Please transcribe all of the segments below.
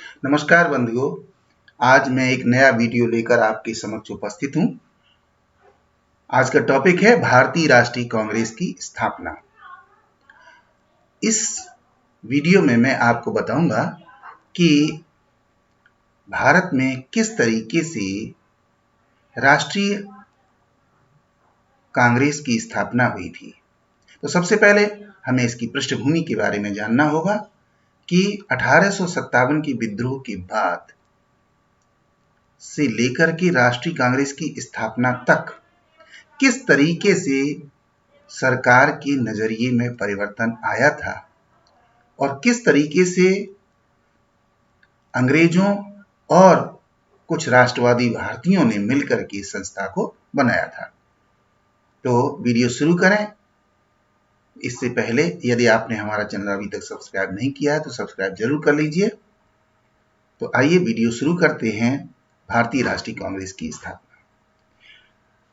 नमस्कार बंधुओं, आज मैं एक नया वीडियो लेकर आपके समक्ष उपस्थित हूं। आज का टॉपिक है भारतीय राष्ट्रीय कांग्रेस की स्थापना। इस वीडियो में मैं आपको बताऊंगा कि भारत में किस तरीके से राष्ट्रीय कांग्रेस की स्थापना हुई थी। तो सबसे पहले हमें इसकी पृष्ठभूमि के बारे में जानना होगा कि 1857 के विद्रोह के बाद से लेकर के राष्ट्रीय कांग्रेस की स्थापना तक किस तरीके से सरकार के नजरिए में परिवर्तन आया था और किस तरीके से अंग्रेजों और कुछ राष्ट्रवादी भारतीयों ने मिलकर के इस संस्था को बनाया था। तो वीडियो शुरू करें। इससे पहले यदि आपने हमारा चैनल अभी तक सब्सक्राइब नहीं किया है तो सब्सक्राइब जरूर कर लीजिए। तो आइए वीडियो शुरू करते हैं। भारतीय राष्ट्रीय कांग्रेस की स्थापना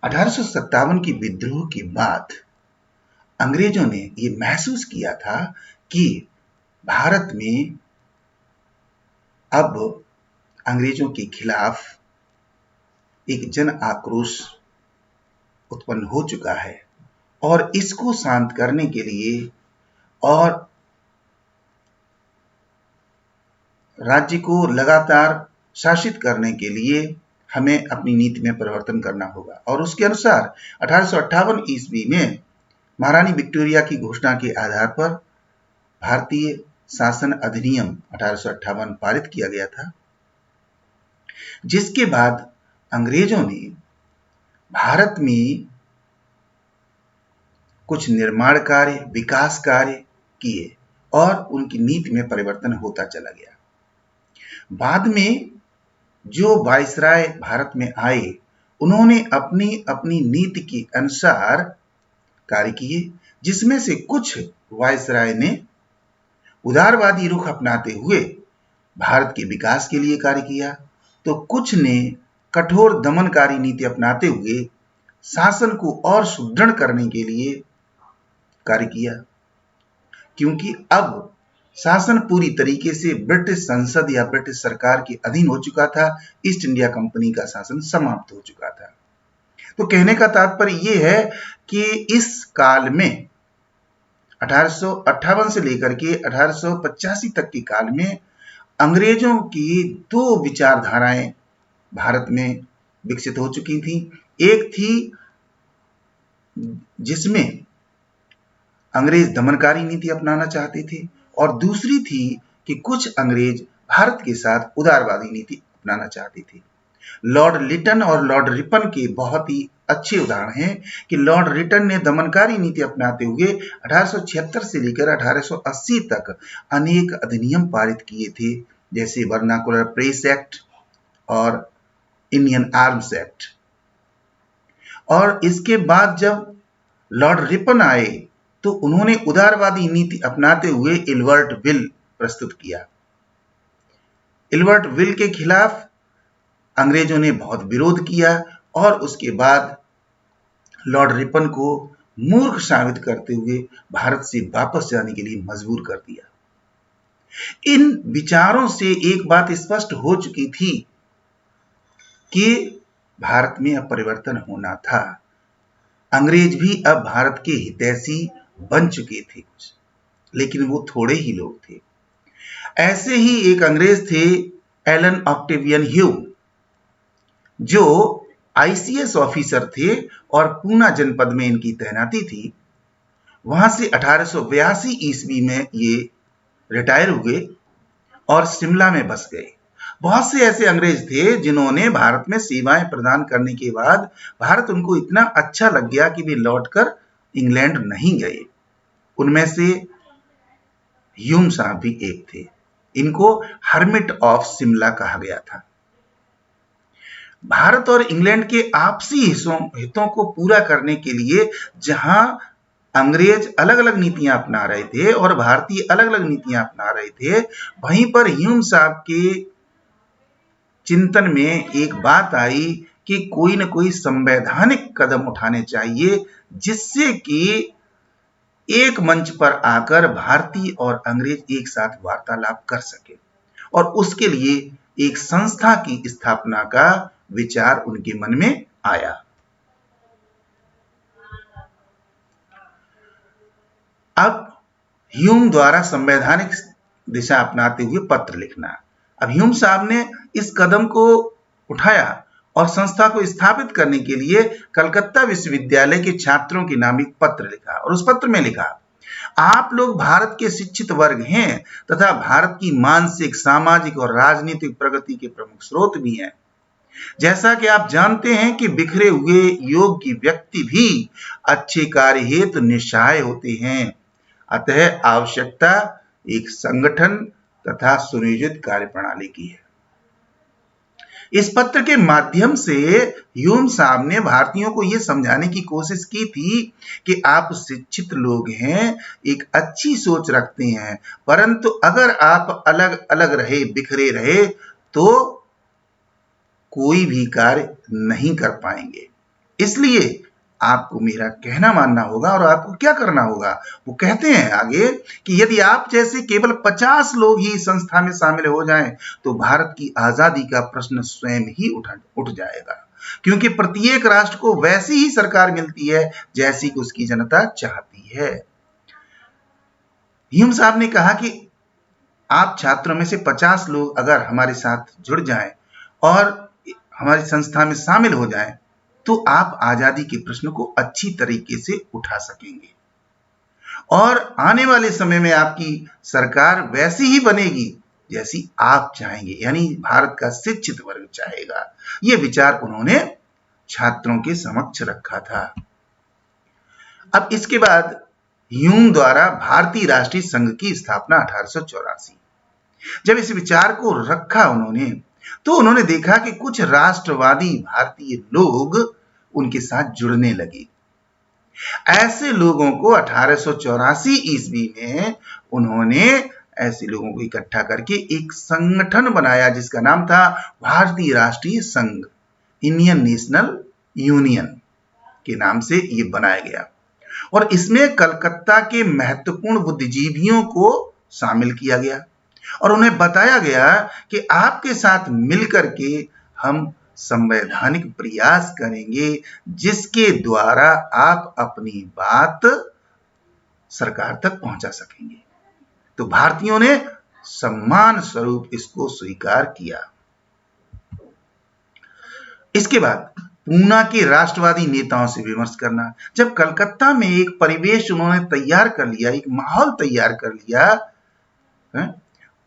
1857 की विद्रोह के बाद अंग्रेजों ने ये महसूस किया था कि भारत में अब अंग्रेजों के खिलाफ एक जन आक्रोश उत्पन्न हो चुका है और इसको शांत करने के लिए और राज्य को लगातार शासित करने के लिए हमें अपनी नीति में परिवर्तन करना होगा। और उसके अनुसार 1858 ईस्वी में महारानी विक्टोरिया की घोषणा के आधार पर भारतीय शासन अधिनियम 1858 पारित किया गया था, जिसके बाद अंग्रेजों ने भारत में कुछ निर्माण कार्य, विकास कार्य किए और उनकी नीति में परिवर्तन होता चला गया। बाद में जो वायसराय भारत में आए, उन्होंने अपनी अपनी नीति के अनुसार कार्य किए, जिसमें से कुछ वायसराय ने उदारवादी रुख अपनाते हुए भारत के विकास के लिए कार्य किया, तो कुछ ने कठोर दमनकारी नीति अपनाते हुए शासन को और सुदृढ़ करने के लिए कार्य किया। क्योंकि अब शासन पूरी तरीके से ब्रिटिश संसद या ब्रिटिश सरकार के अधीन हो चुका था, ईस्ट इंडिया कंपनी का शासन समाप्त हो चुका था। तो कहने का तात्पर्य यह है कि इस काल में 1858 से लेकर के 1885 तक के काल में अंग्रेजों की दो विचारधाराएं भारत में विकसित हो चुकी थी। एक थी जिसमें अंग्रेज दमनकारी नीति अपनाना चाहते थे और दूसरी थी कि कुछ अंग्रेज भारत के साथ उदारवादी नीति अपनाना चाहते थे। लॉर्ड लिटन और लॉर्ड रिपन के बहुत ही अच्छे उदाहरण हैं कि लॉर्ड रिटन ने दमनकारी नीति अपनाते हुए 1876 से लेकर 1880 तक अनेक अधिनियम पारित किए थे, जैसे वर्नाकुलर प्रेस एक्ट और इंडियन आर्म्स एक्ट। और इसके बाद जब लॉर्ड रिपन आए तो उन्होंने उदारवादी नीति अपनाते हुए इल्बर्ट बिल प्रस्तुत किया। इल्बर्ट बिल के खिलाफ अंग्रेजों ने बहुत विरोध किया और उसके बाद लॉर्ड रिपन को मूर्ख साबित करते हुए भारत से वापस जाने के लिए मजबूर कर दिया। इन विचारों से एक बात स्पष्ट हो चुकी थी कि भारत में अब परिवर्तन होना था। अंग्रेज भी अब भारत के हितैषी बन चुके थे कुछ, लेकिन वो थोड़े ही लोग थे। ऐसे ही एक अंग्रेज थे एलन ऑक्टेवियन ह्यूम, जो आईसीएस ऑफिसर थे और पूना जनपद में इनकी तैनाती थी। वहां से 1882 ईस्वी में ये रिटायर हुए और शिमला में बस गए। बहुत से ऐसे अंग्रेज थे जिन्होंने भारत में सेवाएं प्रदान करने के बाद भारत उनको इतना अच्छा लग गया कि वे लौटकर इंग्लैंड नहीं गए। उनमें से ह्यूम साहब भी एक थे। इनको हर्मिट ऑफ शिमला कहा गया था। भारत और इंग्लैंड के आपसी हितों को पूरा करने के लिए जहां अंग्रेज अलग अलग नीतियां अपना रहे थे और भारतीय अलग अलग नीतियां अपना रहे थे, वहीं पर ह्यूम साहब के चिंतन में एक बात आई कि कोई न कोई संवैधानिक कदम उठाने चाहिए, जिससे कि एक मंच पर आकर भारतीय और अंग्रेज एक साथ वार्तालाप कर सके। और उसके लिए एक संस्था की स्थापना का विचार उनके मन में आया। अब ह्यूम द्वारा संवैधानिक दिशा अपनाते हुए पत्र लिखना। अब ह्यूम साहब ने इस कदम को उठाया और संस्था को स्थापित करने के लिए कलकत्ता विश्वविद्यालय के छात्रों के नाम एक पत्र लिखा और उस पत्र में लिखा, आप लोग भारत के शिक्षित वर्ग हैं तथा भारत की मानसिक, सामाजिक और राजनीतिक प्रगति के प्रमुख स्रोत भी हैं। जैसा कि आप जानते हैं कि बिखरे हुए योग्य व्यक्ति भी अच्छे कार्य हेतु निस्सहाय होते हैं, अतः आवश्यकता एक संगठन तथा सुनियोजित कार्यप्रणाली की है। इस पत्र के माध्यम से ह्यूम साहब ने भारतीयों को यह समझाने की कोशिश की थी कि आप शिक्षित लोग हैं, एक अच्छी सोच रखते हैं, परंतु अगर आप अलग अलग रहे, बिखरे रहे तो कोई भी कार्य नहीं कर पाएंगे। इसलिए आपको मेरा कहना मानना होगा और आपको क्या करना होगा। वो कहते हैं आगे कि यदि आप जैसे केवल 50 लोग ही संस्था में शामिल हो जाएं तो भारत की आजादी का प्रश्न स्वयं ही उठ जाएगा, क्योंकि प्रत्येक राष्ट्र को वैसी ही सरकार मिलती है जैसी कि उसकी जनता चाहती है। ह्यूम साहब ने कहा कि आप छात्रों में से 50 लोग अगर हमारे साथ जुड़ जाएं और हमारी संस्था में शामिल हो जाएं तो आप आजादी के प्रश्न को अच्छी तरीके से उठा सकेंगे और आने वाले समय में आपकी सरकार वैसी ही बनेगी जैसी आप चाहेंगे, यानी भारत का शिक्षित वर्ग चाहेगा। यह विचार उन्होंने छात्रों के समक्ष रखा था। अब इसके बाद ह्यूम द्वारा भारतीय राष्ट्रीय संघ की स्थापना 1884। जब इस विचार को रखा उन्होंने तो उन्होंने देखा कि कुछ राष्ट्रवादी भारतीय लोग उनके साथ जुड़ने लगे। ऐसे लोगों को 1884 ईस्वी में उन्होंने ऐसे लोगों को इकट्ठा करके एक संगठन बनाया जिसका नाम था भारतीय राष्ट्रीय संघ, इंडियन नेशनल यूनियन के नाम से यह बनाया गया और इसमें कलकत्ता के महत्वपूर्ण बुद्धिजीवियों को शामिल किया गया और उन्हें बताया गया कि आपके साथ मिलकर के हम संवैधानिक प्रयास करेंगे जिसके द्वारा आप अपनी बात सरकार तक पहुंचा सकेंगे। तो भारतीयों ने सम्मान स्वरूप इसको स्वीकार किया। इसके बाद पूना के राष्ट्रवादी नेताओं से विमर्श करना। जब कलकत्ता में एक परिवेश उन्होंने तैयार कर लिया, एक माहौल तैयार कर लिया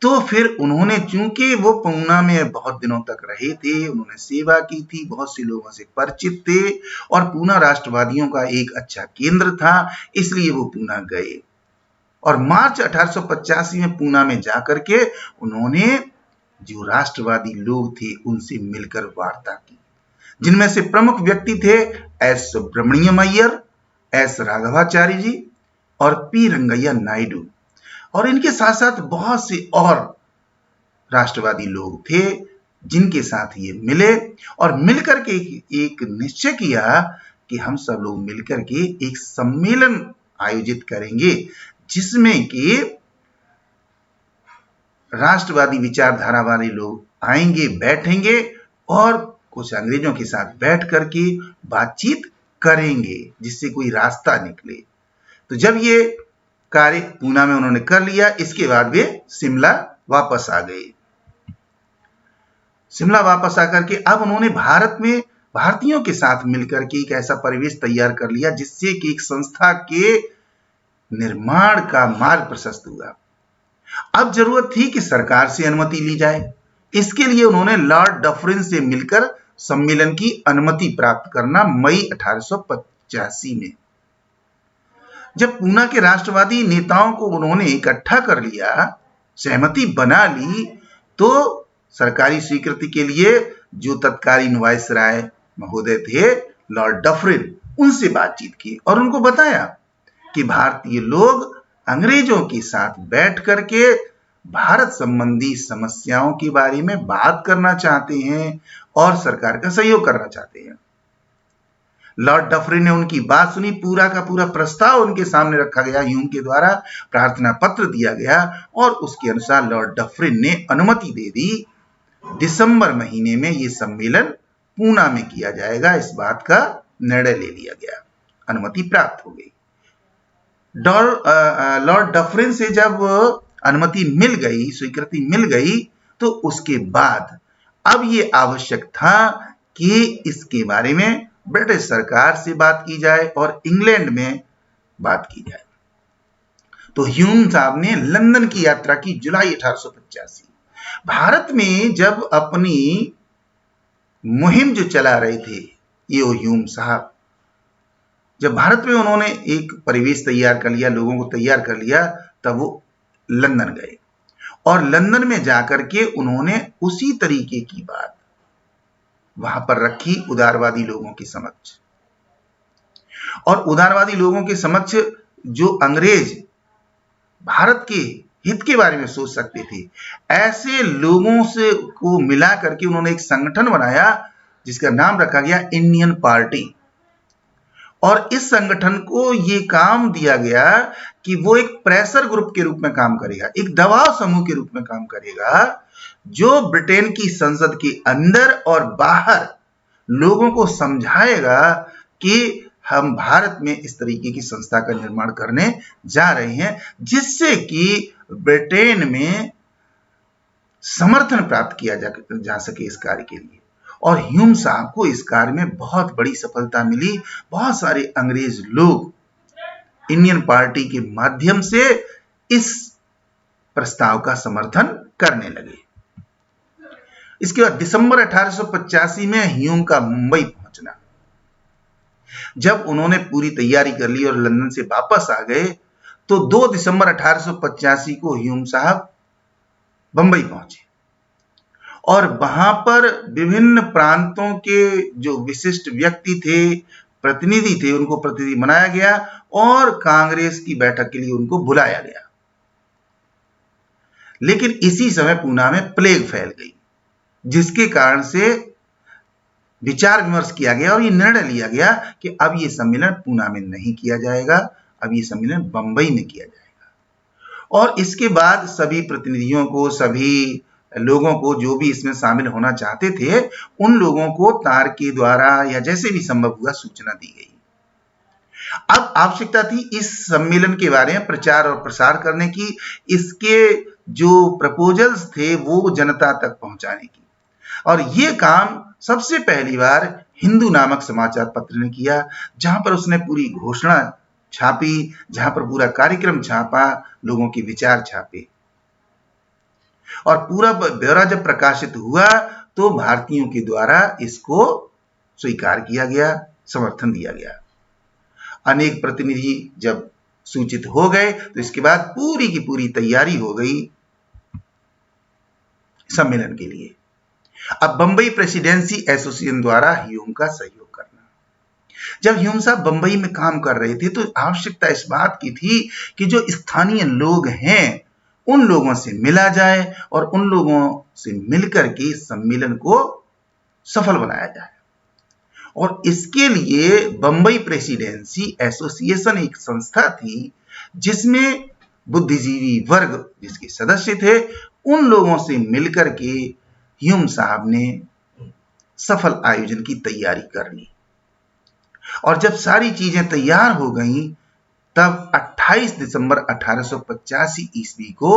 तो फिर उन्होंने, चूंकि वो पूना में बहुत दिनों तक रहे थे, उन्होंने सेवा की थी, बहुत से लोगों से परिचित थे और पूना राष्ट्रवादियों का एक अच्छा केंद्र था, इसलिए वो पूना गए और मार्च 1885 में पूना में जाकर के उन्होंने जो राष्ट्रवादी लोग थे उनसे मिलकर वार्ता की, जिनमें से प्रमुख व्यक्ति थे एस सुब्रमण्यम अय्यर, एस राघवाचारी जी और पी रंगैया नायडू और इनके साथ साथ बहुत से और राष्ट्रवादी लोग थे जिनके साथ ये मिले और मिलकर के एक निश्चय किया कि हम सब लोग मिलकर के एक सम्मेलन आयोजित करेंगे जिसमें कि राष्ट्रवादी विचारधारा वाले लोग आएंगे, बैठेंगे और कुछ अंग्रेजों के साथ बैठ करके बातचीत करेंगे जिससे कोई रास्ता निकले। तो जब ये कार्य पूना में उन्होंने कर लिया, इसके बाद वे शिमला वापस आ गए। शिमला वापस आकर के अब उन्होंने भारत में भारतीयों के साथ मिलकर के एक ऐसा परिवेश तैयार कर लिया जिससे कि एक संस्था के निर्माण का मार्ग प्रशस्त हुआ। अब जरूरत थी कि सरकार से अनुमति ली जाए। इसके लिए उन्होंने लॉर्ड डफरिन से मिलकर सम्मेलन की अनुमति प्राप्त करना मई 1885 में। जब पूना के राष्ट्रवादी नेताओं को उन्होंने इकट्ठा कर लिया, सहमति बना ली, तो सरकारी स्वीकृति के लिए जो तत्कालीन वायसराय महोदय थे लॉर्ड डफरिन, उनसे बातचीत की और उनको बताया कि भारतीय लोग अंग्रेजों के साथ बैठ करके भारत संबंधी समस्याओं के बारे में बात करना चाहते हैं और सरकार का सहयोग करना चाहते हैं, लॉर्ड डफरिन ने उनकी बात सुनी, पूरा का पूरा प्रस्ताव उनके सामने रखा गया, ह्यूम के द्वारा प्रार्थना पत्र दिया गया और उसके अनुसार लॉर्ड डफरिन ने अनुमति दे दी। दिसंबर महीने में ये सम्मेलन पूना में किया जाएगा, इस बात का निर्णय ले लिया गया, अनुमति प्राप्त हो गई। लॉर्ड डफरिन से जब अनुमति मिल गई, स्वीकृति मिल गई, तो उसके बाद अब ये आवश्यक था कि इसके बारे में ब्रिटिश सरकार से बात की जाए और इंग्लैंड में बात की जाए। तो ह्यूम साहब ने लंदन की यात्रा की जुलाई 1885। भारत में जब अपनी मुहिम जो चला रहे थे ये ह्यूम साहब, जब भारत में उन्होंने एक परिवेश तैयार कर लिया, लोगों को तैयार कर लिया, तब वो लंदन गए और लंदन में जाकर के उन्होंने उसी तरीके की बात वहां पर रखी उदारवादी लोगों के समक्ष। और उदारवादी लोगों के समक्ष जो अंग्रेज भारत के हित के बारे में सोच सकते थे, ऐसे लोगों से को मिला करके उन्होंने एक संगठन बनाया जिसका नाम रखा गया इंडियन पार्टी। और इस संगठन को ये काम दिया गया कि वो एक प्रेशर ग्रुप के रूप में काम करेगा, एक दबाव समूह के रूप में काम करेगा, जो ब्रिटेन की संसद के अंदर और बाहर लोगों को समझाएगा कि हम भारत में इस तरीके की संस्था का निर्माण करने जा रहे हैं, जिससे कि ब्रिटेन में समर्थन प्राप्त किया जा सके इस कार्य के लिए। और ह्यूम साहब को इस कार्य में बहुत बड़ी सफलता मिली। बहुत सारे अंग्रेज लोग इंडियन पार्टी के माध्यम से इस प्रस्ताव का समर्थन करने लगे। इसके बाद दिसंबर 1885 में ह्यूम का मुंबई पहुंचना। जब उन्होंने पूरी तैयारी कर ली और लंदन से वापस आ गए, तो 2 दिसंबर 1885 को ह्यूम साहब बंबई पहुंचे और वहां पर विभिन्न प्रांतों के जो विशिष्ट व्यक्ति थे, प्रतिनिधि थे, उनको प्रतिनिधि बनाया गया और कांग्रेस की बैठक के लिए उनको बुलाया गया। लेकिन इसी समय पूना में प्लेग फैल गई, जिसके कारण से विचार विमर्श किया गया और ये निर्णय लिया गया कि अब ये सम्मेलन पूना में नहीं किया जाएगा, अब ये सम्मेलन बंबई में किया जाएगा। और इसके बाद सभी प्रतिनिधियों को, सभी लोगों को जो भी इसमें शामिल होना चाहते थे, उन लोगों को तार के द्वारा या जैसे भी संभव हुआ सूचना दी गई। अब आवश्यकता थी इस सम्मेलन के बारे में प्रचार और प्रसार करने की, इसके जो प्रपोजल्स थे वो जनता तक पहुंचाने की। और ये काम सबसे पहली बार हिंदू नामक समाचार पत्र ने किया, जहां पर उसने पूरी घोषणा छापी, जहां पर पूरा कार्यक्रम छापा, लोगों के विचार छापे। और पूरा ब्यौरा जब प्रकाशित हुआ तो भारतीयों के द्वारा इसको स्वीकार किया गया, समर्थन दिया गया। अनेक प्रतिनिधि जब सूचित हो गए तो इसके बाद पूरी की पूरी तैयारी हो गई सम्मेलन के लिए। अब बंबई प्रेसिडेंसी एसोसिएशन द्वारा ह्यूम का सहयोग करना। जब ह्यूम साहब बंबई में काम कर रहे थे तो आवश्यकता इस बात की थी कि जो स्थानीय लोग हैं उन लोगों से मिला जाए और उन लोगों से मिलकर के इस सम्मेलन को सफल बनाया जाए। और इसके लिए बंबई प्रेसिडेंसी एसोसिएशन एक संस्था थी जिसमें बुद्धिजीवी वर्ग जिसके सदस्य थे, उन लोगों से मिलकर के ह्यूम साहब ने सफल आयोजन की तैयारी कर ली। और जब सारी चीजें तैयार हो गईं, तब 28 दिसंबर 1885 ईस्वी को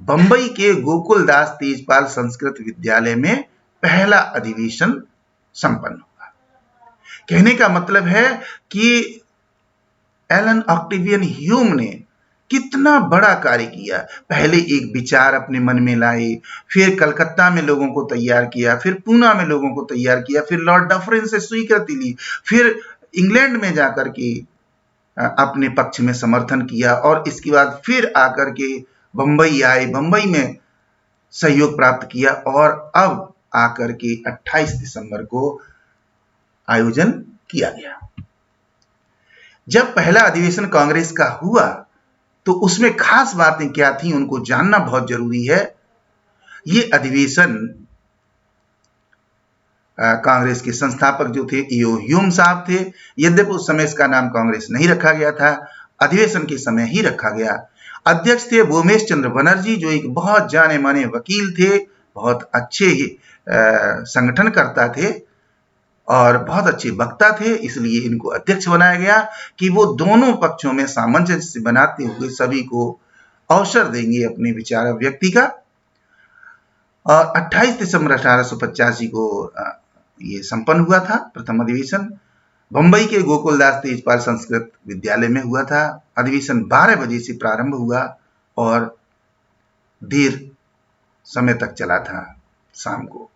बंबई के गोकुलदास तेजपाल संस्कृत विद्यालय में पहला अधिवेशन संपन्न हुआ। कहने का मतलब है कि एलन ऑक्टेवियन ह्यूम ने कितना बड़ा कार्य किया। पहले एक विचार अपने मन में लाए, फिर कलकत्ता में लोगों को तैयार किया, फिर पूना में लोगों को तैयार किया, फिर लॉर्ड डफरिन से स्वीकृति ली, फिर इंग्लैंड में जाकर के अपने पक्ष में समर्थन किया और इसके बाद फिर आकर के बंबई आए, बंबई में सहयोग प्राप्त किया और अब आकर के 28 दिसंबर को आयोजन किया गया। जब पहला अधिवेशन कांग्रेस का हुआ तो उसमें खास बातें क्या थी उनको जानना बहुत जरूरी है। ये अधिवेशन कांग्रेस के संस्थापक जो थे ईओ ह्यूम साहब थे। यद्यपि उस समय इसका नाम कांग्रेस नहीं रखा गया था, अधिवेशन के समय ही रखा गया। अध्यक्ष थे भूमेश चंद्र बनर्जी, जो एक बहुत जाने माने वकील थे, बहुत अच्छे संगठनकर्ता थे और बहुत अच्छे वक्ता थे, इसलिए इनको अध्यक्ष बनाया गया कि वो दोनों पक्षों में सामंजस्य बनाते हुए सभी को अवसर देंगे अपने विचार व्यक्ति का। और 28 दिसंबर 1885 को ये संपन्न हुआ था प्रथम अधिवेशन। बंबई के गोकुलदास तेजपाल संस्कृत विद्यालय में हुआ था। अधिवेशन 12 बजे से प्रारंभ हुआ और देर समय तक चला था शाम को।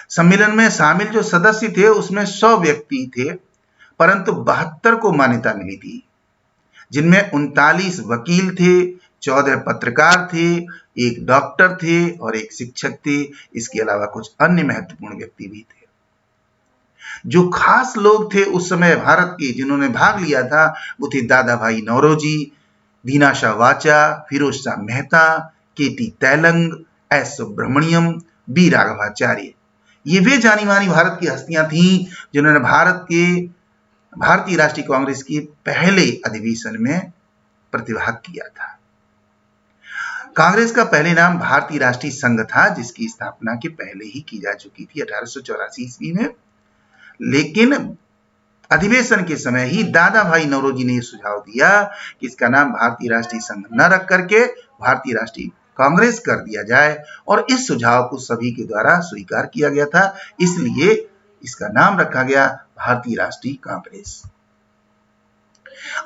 सम्मेलन में शामिल जो सदस्य थे उसमें 100 व्यक्ति थे, परंतु 72 को मान्यता मिली थी, जिनमें 39 वकील थे, 14 पत्रकार थे, एक डॉक्टर थे और एक शिक्षक थे। इसके अलावा कुछ अन्य महत्वपूर्ण व्यक्ति भी थे। जो खास लोग थे उस समय भारत के जिन्होंने भाग लिया था वो थे दादा भाई नौरोजी, दीनाशाह वाचा, फिरोज शाह मेहता, केटी तैलंग, एस सुब्रमण्यम, बी राघवाचार्य। ये वे जानी मानी भारत की हस्तियां थीं जिन्होंने भारतीय राष्ट्रीय कांग्रेस के पहले अधिवेशन में प्रतिभाग किया था। कांग्रेस का पहले नाम भारतीय राष्ट्रीय संघ था, जिसकी स्थापना के पहले ही की जा चुकी थी 1884 ईस्वी में। लेकिन अधिवेशन के समय ही दादा भाई नौरोजी ने सुझाव दिया कि इसका नाम भारतीय राष्ट्रीय संघ न रख करके भारतीय राष्ट्रीय कांग्रेस कर दिया जाए, और इस सुझाव को सभी के द्वारा स्वीकार किया गया था, इसलिए इसका नाम रखा गया भारतीय राष्ट्रीय कांग्रेस।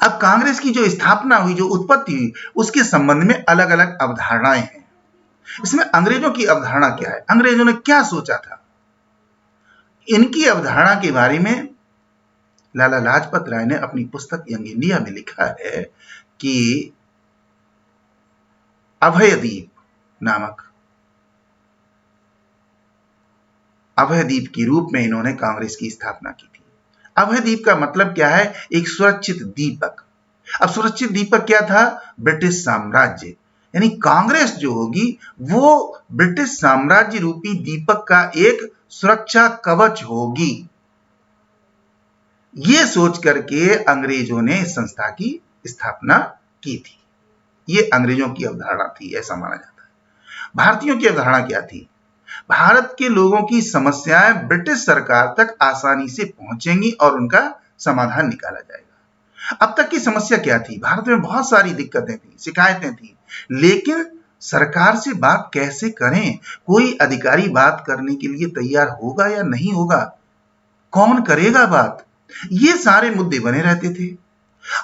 अब कांग्रेस की जो स्थापना हुई, जो उत्पत्ति हुई, उसके संबंध में अलग अलग अवधारणाएं हैं। इसमें अंग्रेजों की अवधारणा क्या है, अंग्रेजों ने क्या सोचा था, इनकी अवधारणा के बारे में लाला लाजपत राय ने अपनी पुस्तक यंग इंडिया में लिखा है कि अभयदीप नामक अभयदीप के रूप में इन्होंने कांग्रेस की स्थापना की थी। अभयदीप का मतलब क्या है, एक सुरक्षित दीपक। अब सुरक्षित दीपक क्या था, ब्रिटिश साम्राज्य, यानी कांग्रेस जो होगी वो ब्रिटिश साम्राज्य रूपी दीपक का एक सुरक्षा कवच होगी। ये सोच करके अंग्रेजों ने इस संस्था की स्थापना की थी। ये अंग्रेजों की अवधारणा थी, ऐसा माना जाता है। भारतीयों की अवधारणा क्या थी, भारत के लोगों की समस्याएं ब्रिटिश सरकार तक आसानी से पहुंचेंगी और उनका समाधान निकाला जाएगा। अब तक की समस्या क्या थी, भारत में बहुत सारी दिक्कतें थी, शिकायतें थी, लेकिन सरकार से बात कैसे करें, कोई अधिकारी बात करने के लिए तैयार होगा या नहीं होगा, कौन करेगा बात, ये सारे मुद्दे बने रहते थे।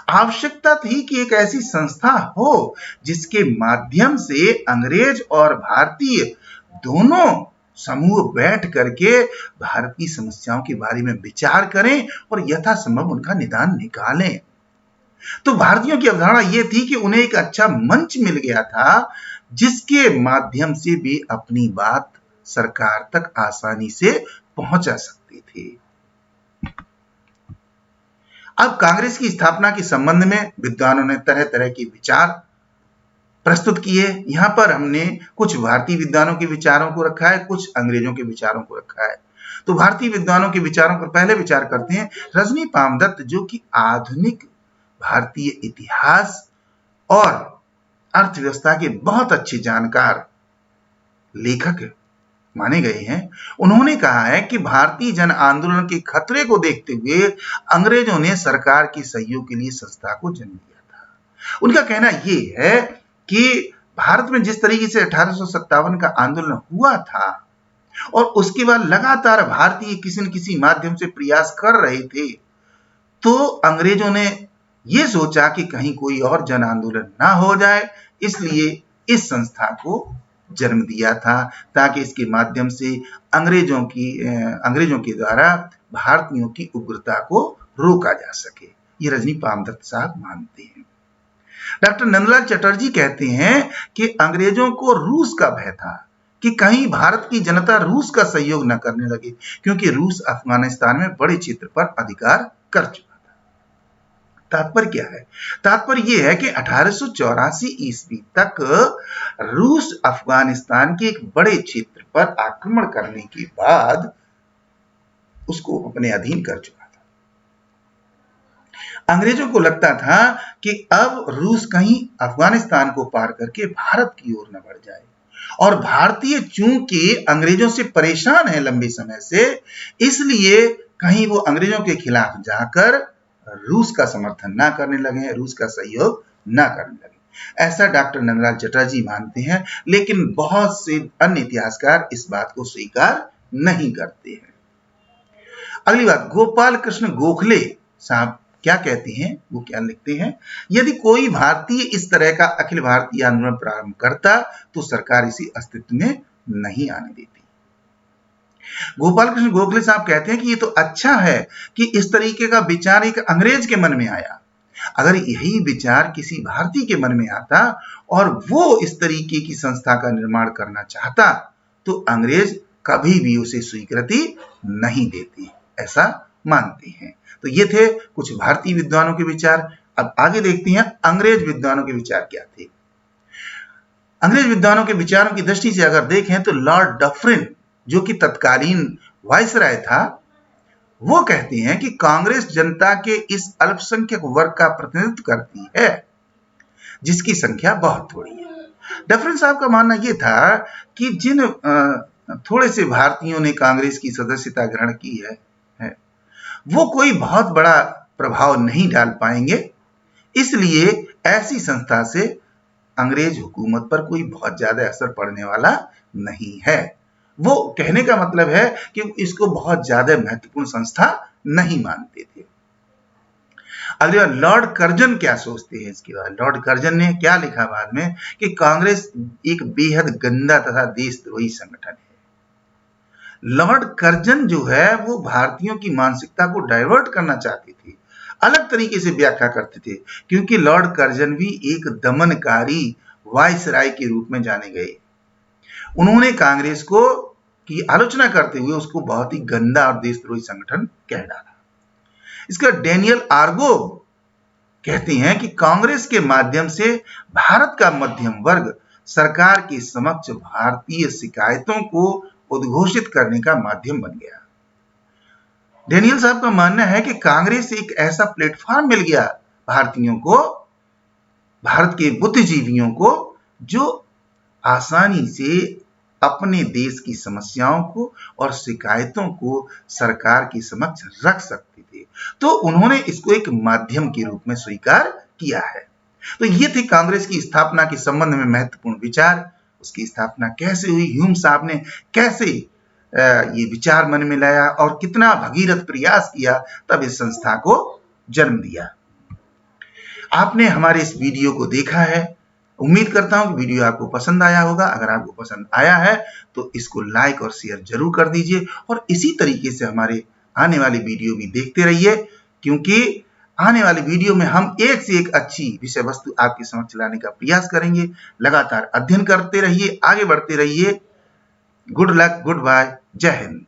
आवश्यकता थी कि एक ऐसी संस्था हो जिसके माध्यम से अंग्रेज और भारतीय दोनों समूह बैठ करके भारत की समस्याओं के बारे में विचार करें और यथासंभव उनका निदान निकालें। तो भारतीयों की अवधारणा यह थी कि उन्हें एक अच्छा मंच मिल गया था जिसके माध्यम से वे अपनी बात सरकार तक आसानी से पहुंचा सकते थे। अब कांग्रेस की स्थापना के संबंध में विद्वानों ने तरह तरह के विचार प्रस्तुत किए। यहां पर हमने कुछ भारतीय विद्वानों के विचारों को रखा है, कुछ अंग्रेजों के विचारों को रखा है। तो भारतीय विद्वानों के विचारों पर पहले विचार करते हैं। रजनी पामदत्त, जो कि आधुनिक भारतीय इतिहास और अर्थव्यवस्था के बहुत अच्छे जानकार लेखक माने गए हैं, उन्होंने कहा है कि भारतीय जन आंदोलन के खतरे को देखते हुए अंग्रेजों ने सरकार के सहयोग के लिए संस्था को जन्म दिया था। उनका कहना यह है कि भारत में जिस तरीके से 1857 का आंदोलन हुआ था और उसके बाद लगातार भारतीय किसी न किसी माध्यम से प्रयास कर रहे थे, तो अंग्रेजों ने यह सोचा कि कहीं कोई और जन आंदोलन ना हो जाए, इसलिए इस संस्था को जन्म दिया था ताकि इसके माध्यम से अंग्रेजों के द्वारा भारतीयों की उग्रता को रोका जा सके। ये रजनी पामदत्त साहब मानते हैं। डॉक्टर नंदलाल चटर्जी कहते हैं कि अंग्रेजों को रूस का भय था कि कहीं भारत की जनता रूस का सहयोग न करने लगे, क्योंकि रूस अफगानिस्तान में बड़े क्षेत्र पर अधिकार कर चुका था। तात्पर्य क्या है, तात्पर्य यह है कि 1884 ईस्वी तक रूस अफगानिस्तान के एक बड़े क्षेत्र पर आक्रमण करने के बाद उसको अपने अधीन कर चुका था। अंग्रेजों को लगता था कि अब रूस कहीं अफगानिस्तान को पार करके भारत की ओर न बढ़ जाए, और भारतीय चूंकि अंग्रेजों से परेशान है लंबे समय से, इसलिए कहीं वो अंग्रेजों के खिलाफ जाकर रूस का समर्थन ना करने लगे, रूस का सहयोग ना करने लगे। ऐसा डॉक्टर नंदलाल चटर्जी मानते हैं, लेकिन बहुत से अन्य इतिहासकार इस बात को स्वीकार नहीं करते हैं। अगली बात, गोपाल कृष्ण गोखले साहब क्या कहते हैं, वो क्या लिखते हैं, यदि कोई भारतीय इस तरह का अखिल भारतीय आंदोलन प्रारंभ करता तो सरकार इसे अस्तित्व में नहीं आने देती। गोपाल कृष्ण गोखले साहब कहते हैं कि ये तो अच्छा है कि इस तरीके का विचार एक अंग्रेज के मन में आया। अगर यही विचार किसी भारतीय के मन में आता और वो इस तरीके की संस्था का निर्माण करना चाहता तो अंग्रेज कभी भी उसे स्वीकृति नहीं देती, ऐसा मानते हैं। तो ये थे कुछ भारतीय विद्वानों के विचार। अब आगे देखते हैं अंग्रेज विद्वानों के विचार क्या थे। अंग्रेज विद्वानों के विचारों की दृष्टि से अगर देखें तो लॉर्ड डफरिन, जो कि तत्कालीन वायसराय था, वो कहते हैं कि कांग्रेस जनता के इस अल्पसंख्यक वर्ग का प्रतिनिधित्व करती है जिसकी संख्या बहुत थोड़ी है। डफरिन साहब का मानना यह था कि जिन थोड़े से भारतीयों ने कांग्रेस की सदस्यता ग्रहण की है वो कोई बहुत बड़ा प्रभाव नहीं डाल पाएंगे, इसलिए ऐसी संस्था से अंग्रेज हुकूमत पर कोई बहुत ज्यादा असर पड़ने वाला नहीं है। वो कहने का मतलब है कि इसको बहुत ज्यादा महत्वपूर्ण संस्था नहीं मानते थे। अगली बार लॉर्ड कर्जन क्या सोचते हैं इसके बाद। लॉर्ड कर्जन ने क्या लिखा बाद में कि कांग्रेस एक बेहद गंदा तथा देशद्रोही संगठन है। लॉर्ड कर्जन जो है वो भारतीयों की मानसिकता को डाइवर्ट करना चाहते थे, अलग तरीके से व्याख्या करते थे, क्योंकि लॉर्ड कर्जन भी एक दमनकारी वायसराय के रूप में जाने गए। उन्होंने कांग्रेस को की आलोचना करते हुए उसको बहुत ही गंदा और देशद्रोही संगठन कह डाला। इसका डेनियल आर्गो कहते हैं कि कांग्रेस के माध्यम से भारत का मध्यम वर्ग सरकार के समक्ष भारतीय शिकायतों को उद्घोषित करने का माध्यम बन गया। डेनियल साहब का मानना है कि कांग्रेस से एक ऐसा प्लेटफॉर्म मिल गया भारतीयों को, भारत के बुद्धिजीवियों को, जो आसानी से अपने देश की समस्याओं को और शिकायतों को सरकार के समक्ष रख सकते थे। तो उन्होंने इसको एक माध्यम के रूप में स्वीकार किया है। तो ये थे कांग्रेस की स्थापना के संबंध में महत्वपूर्ण विचार। उसकी स्थापना कैसे हुई, ह्यूम साहब ने कैसे ये विचार मन में लाया और कितना भगीरथ प्रयास किया, तब इस संस्था को जन्म दिया। आपने हमारे इस वीडियो को देखा है, उम्मीद करता हूं कि वीडियो आपको पसंद आया होगा। अगर आपको पसंद आया है तो इसको लाइक और शेयर जरूर कर दीजिए, और इसी तरीके से हमारे आने वाले वीडियो भी देखते रहिए, क्योंकि आने वाले वीडियो में हम एक से एक अच्छी विषय वस्तु आपके समक्ष लाने का प्रयास करेंगे। लगातार अध्ययन करते रहिए, आगे बढ़ते रहिए। गुड लक, गुड बाय, जय हिंद।